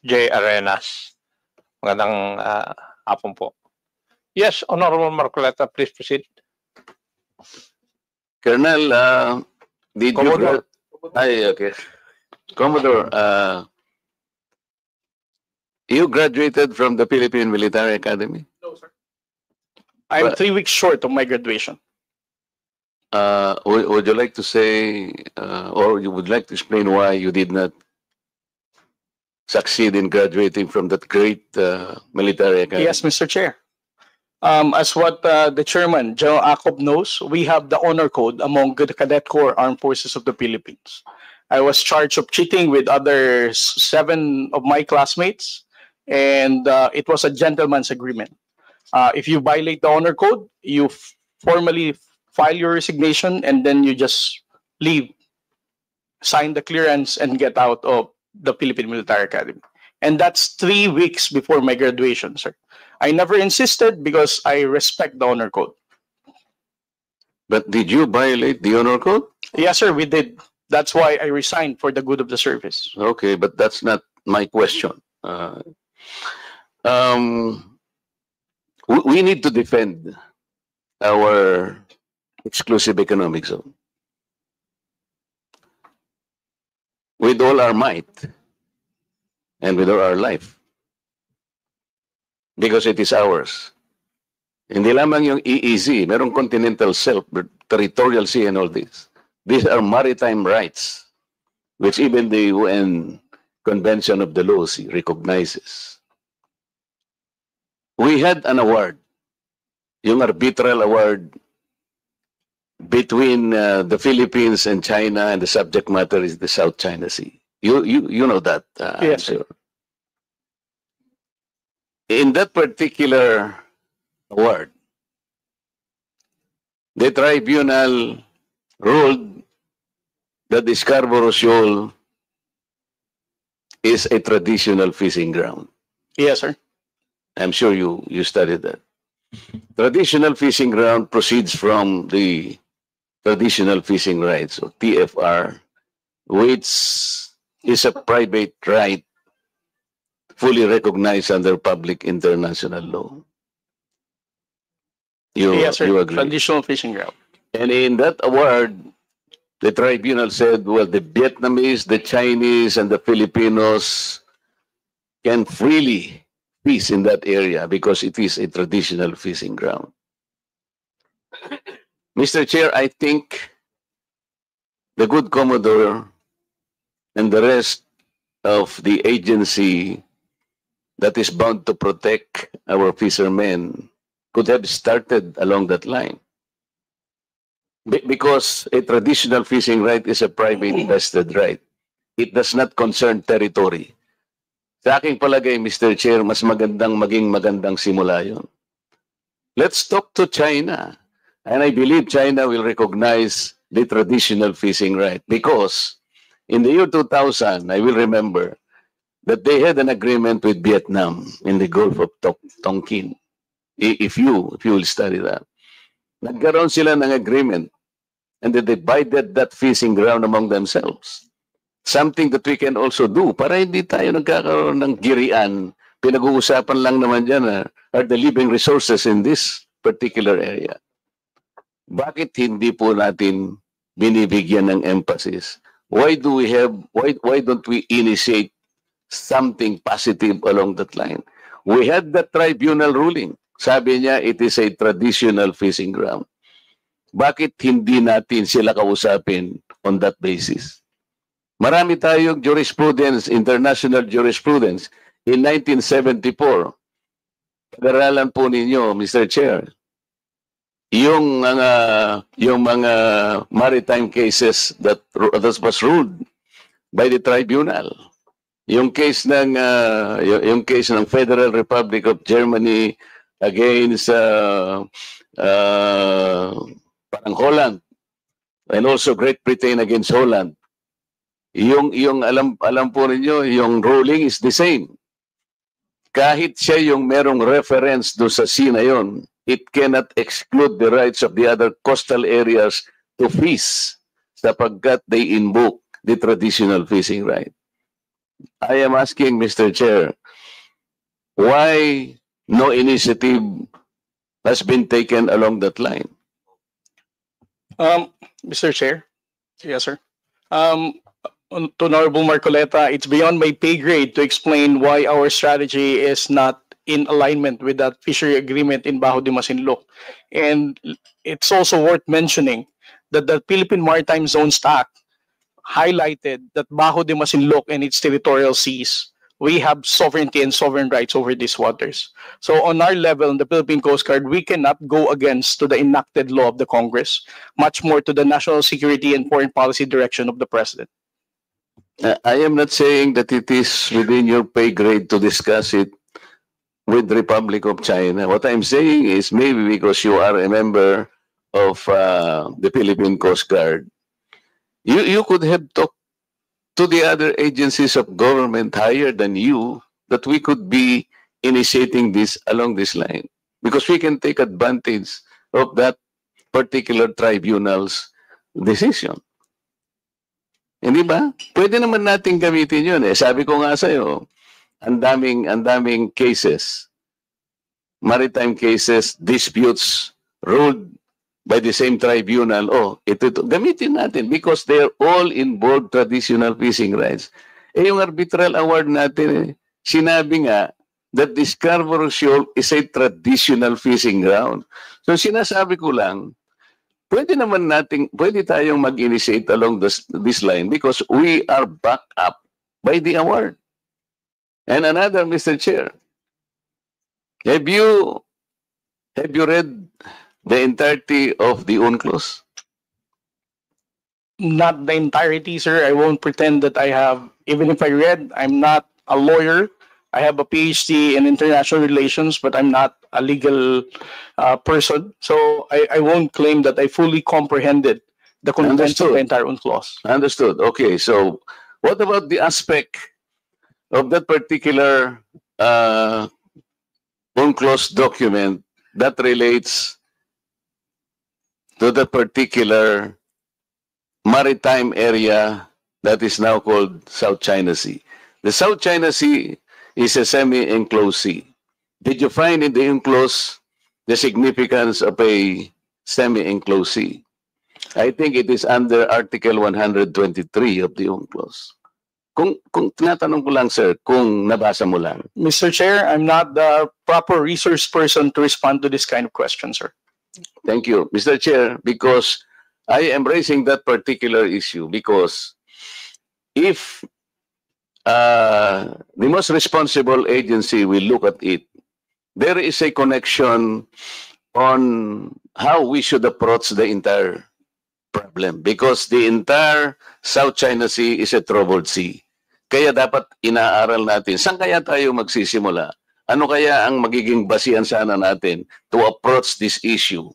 J. Arenas. Magandang hapon po. Yes, Honorable Marcoleta, please proceed. Colonel, did Commodore. okay. Commodore, you graduated from the Philippine Military Academy? No, sir. I'm But- 3 weeks short of my graduation. Would you like to say, or you would like to explain why you did not succeed in graduating from that great military academy? Yes, Mr. Chair. As what the chairman, General Acob, knows, we have the honor code among the Cadet Corps Armed Forces of the Philippines. I was charged of cheating with other 7 of my classmates, and it was a gentleman's agreement. If you violate the honor code, you formally file your resignation, and then you just leave, sign the clearance, and get out of the Philippine Military Academy. And that's 3 weeks before my graduation, sir. I never insisted because I respect the honor code. But did you violate the honor code? Yes, sir, we did. That's why I resigned for the good of the service. Okay, but that's not my question. We need to defend our exclusive economic zone with all our might and with all our life, because it is ours. Hindi lamang yung EEZ, merong continental shelf, territorial sea, and all this. These are maritime rights, which even the UN Convention of the Law recognizes. We had an award, yung arbitral award between the Philippines and China, and the subject matter is the South China Sea. You know that, Yes, I'm sure. In that particular award, the tribunal ruled that the Scarborough Shoal is a traditional fishing ground. Yes, sir. I'm sure you studied that. Traditional fishing ground proceeds from the traditional fishing rights, or TFR, which is a private right fully recognized under public international law. Yes, sir. You agree? Traditional fishing ground. And in that award, the tribunal said, well, the Vietnamese, the Chinese, and the Filipinos can freely fish in that area because it is a traditional fishing ground. Mr. Chair, I think the good Commodore and the rest of the agency that is bound to protect our fishermen could have started along that line. Because a traditional fishing right is a private vested right. It does not concern territory. Sa aking palagay, Mr. Chair, mas magandang maging magandang simula yun. Let's talk to China. And I believe China will recognize the traditional fishing right. Because in the year 2000, I will remember that they had an agreement with Vietnam in the Gulf of Tonkin. If you will study that. Nagkaroon sila ng agreement, and they divided that fishing ground among themselves. Something that we can also do para hindi tayo nagkakaroon ng girian. Pinag-uusapan lang naman dyan are the living resources in this particular area. Bakit hindi po natin binibigyan ng emphasis? Why don't we initiate something positive along that line? We had the tribunal ruling. Sabi niya, it is a traditional fishing ground. Bakit hindi natin sila kausapin on that basis? Marami tayong jurisprudence, international jurisprudence. In 1974, pag-aralan po ninyo, Mr. Chair, yung mga maritime cases that was ruled by the tribunal. Yung case ng Federal Republic of Germany against parang Holland, and also Great Britain against Holland. Yung alam po ninyo, yung ruling is the same. Kahit siya yung merong reference do sa sea na yon, it cannot exclude the rights of the other coastal areas to fish sapagkat they invoke the traditional fishing right. I am asking, Mr. Chair, why no initiative has been taken along that line? Mr. Chair, yes, sir. To Honorable Marcoleta, it's beyond my pay grade to explain why our strategy is not in alignment with that fishery agreement in Bajo de Masinloc. And it's also worth mentioning that the Philippine Maritime Zones Act highlighted that Bajo de Masinloc and its territorial seas, we have sovereignty and sovereign rights over these waters. So on our level, in the Philippine Coast Guard, we cannot go against to the enacted law of the Congress, much more to the national security and foreign policy direction of the President. I am not saying that it is within your pay grade to discuss it with the Republic of China. What I'm saying is maybe because you are a member of the Philippine Coast Guard, you could have talked to the other agencies of government higher than you that we could be initiating this along this line. Because we can take advantage of that particular tribunal's decision. Hindi ba? Pwede naman natin gamitin yun eh. Sabi ko nga sa'yo, ang daming cases, maritime cases, disputes ruled by the same tribunal. Oh, ito. Gamitin natin because they're all involved traditional fishing rights. Eh yung arbitral award natin eh, sinabi nga that the Scarborough Shoal is a traditional fishing ground. So sinasabi ko lang, pwede tayong mag-initiate along this line because we are backed up by the award. And another, Mr. Chair, have you read the entirety of the UNCLOS? Not the entirety, sir. I won't pretend that I have. Even if I read, I'm not a lawyer. I have a PhD in international relations, but I'm not a legal person. So I won't claim that I fully comprehended the contents of the entire UNCLOS. Understood. Okay, so what about the aspect of that particular UNCLOS document that relates to the particular maritime area that is now called South China Sea? The South China Sea is a semi-enclosed sea. Did you find in the UNCLOS the significance of a semi-enclosed sea? I think it is under Article 123 of the UNCLOS. Kung tinatanong ko lang, sir, kung nabasa mo lang. Mr. Chair, I'm not the proper resource person to respond to this kind of question, sir. Thank you, Mr. Chair, because I am raising that particular issue because if the most responsible agency will look at it, there is a connection on how we should approach the entire problem because the entire South China Sea is a troubled sea. Kaya dapat inaaral natin, saan kaya tayo magsisimula? Ano kaya ang magiging basihan sana natin to approach this issue?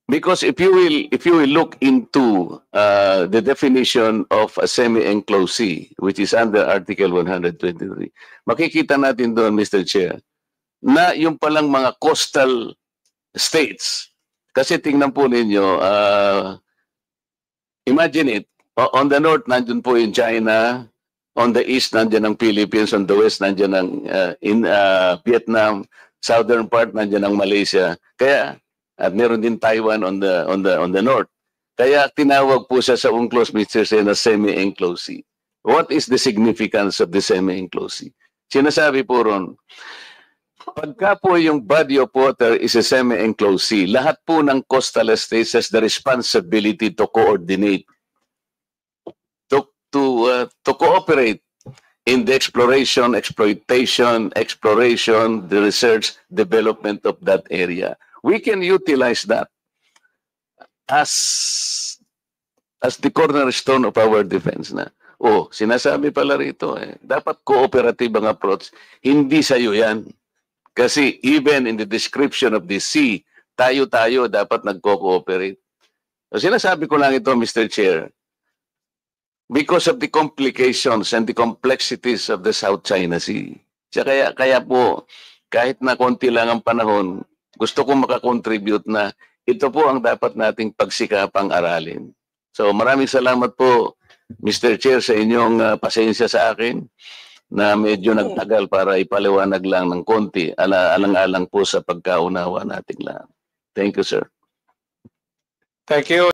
Because if you will look into the definition of a semi-enclosed sea, which is under Article 123, makikita natin doon, Mr. Chair, na yung palang mga coastal states, kasi tingnan po ninyo, imagine it, on the north, nandun po yung China, on the east, nandyan ang Philippines, on the west, nandyan ang Vietnam, southern part, nandyan ang Malaysia. Kaya, at meron din Taiwan on the north. Kaya tinawag po siya sa UNCLOS, Mr. Chair, na semi-enclosed sea. What is the significance of the semi-enclosed sea? Sinasabi po ron, pagka po yung body of water is a semi-enclosed sea, lahat po ng coastal states has the responsibility to coordinate, to cooperate in the exploration, the research, development of that area. We can utilize that as the cornerstone of our defense na. Oh, sinasabi pala rito dapat cooperative ang approach. Hindi sa'yo yan. Kasi even in the description of the sea, tayo dapat nagko-cooperate. So sinasabi ko lang ito, Mr. Chair, because of the complications and the complexities of the South China Sea. Kaya po, kahit na konti lang ang panahon, gusto kong makakontribute na ito po ang dapat nating pagsikapang aralin. So maraming salamat po, Mr. Chair, sa inyong pasensya sa akin na medyo nagtagal para ipaliwanag lang ng konti, alang-alang po sa pagkaunawa nating lahat. Thank you, sir. Thank you.